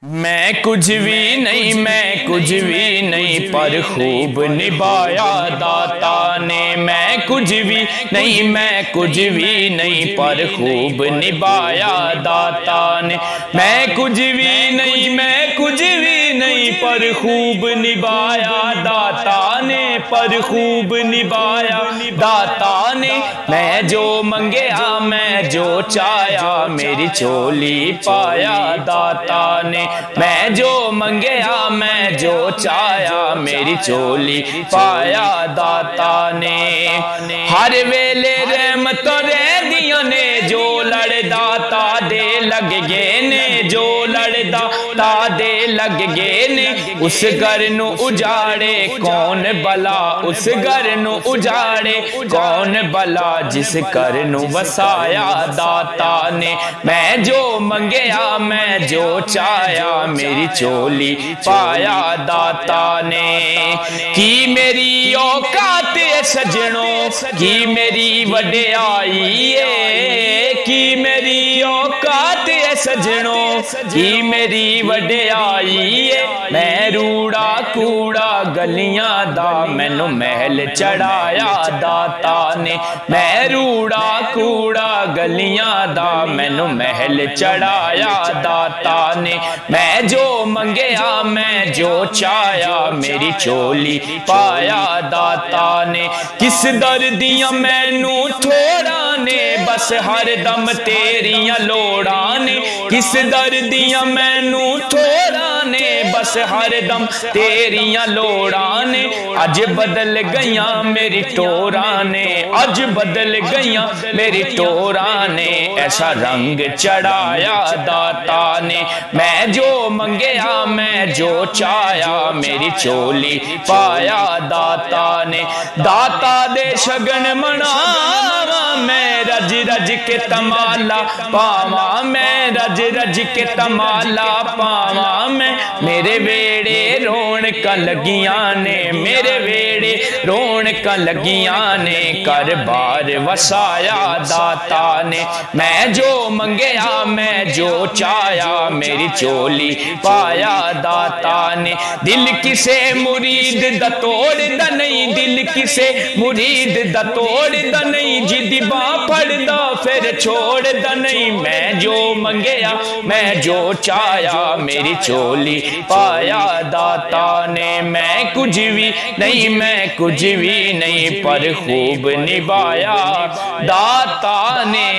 मैं कुछ भी नहीं, मैं कुछ भी नहीं, पर खूब निभाया दाता ने। मैं कुछ भी नहीं, मैं कुछ भी नहीं, पर खूब निभाया दाता ने। मैं कुछ भी नहीं, मैं कुछ भी नहीं, पर खूब निभाया दाता ने, पर खूब निभाया दाता ने। मैं जो मंगया, मैं जो चाया, मेरी चोली पाया दाता ने। मैं जो मंगया, मैं जो चाया, मेरी चोली पाया दाता ने। हर वेले रहमत रह दिया ने, जो लड़दाता दे लग गए ने, जो लड़दाता दे लग गए ने। उस घर नू उजाड़े कौन भला, उस घर नू उजाड़े कौन भला, जिस घर नू वसाया दाता ने। मैं जो मंगया, मैं जो चाया, मेरी चोली पाया दाता ने। की मेरी औकात सजनों, की मेरी वड्याई है, की मेरी औकात सजनों, की मेरी वड्याई है। मैं रूड़ा कूड़ा गलियां दा, मैनू महल चढ़ाया दाता ने। मैं रूड़ा कूड़ा गलियां दा, मैनू महल चढ़ाया दाता ने। मैं जो मंगया, मैं जो चाया, मेरी चोली पाया दाता ने। किस दर दियां मैनू थोड़ा ने, बस हर दम तेरियां लोड़ा ने। किस दर दियां मैनू थोड़ा ने, बस हर दम तेरियां लोड़ा ने। अज बदल गईयां मेरी टोरा ने, अज बदल गईयां मेरी टोरा ने। ऐसा रंग चढ़ाया दाता ने। मैं जो मंगया, मैं जो चाया, मेरी चोली पाया दाता ने। दाता दे शगन मनावा, मैं रज रज के तमाला पावा, मैं रज रज के तमाला पावा। मैं मेरे वेड़े रौनकां लगियां ने, मेरे वेड़े रौनकां लगियां ने। घर बार वसाया दाता ने। मैं जो मंगया, मैं जो चाया, मेरी चोली पाया दाता ने। दिल किसे मुरीद दा तोड़दा नहीं, दिल किसे मुरीद दा तोड़दा नहीं, जिदी बां फड़दा फिर छोड़दा नहीं। मैं जो मंगया, मैं जो चाया, मेरी चोली पाया दाता ने। मैं कुछ भी नहीं, मैं कुछ भी नहीं, पर खूब निभाया दाता ने।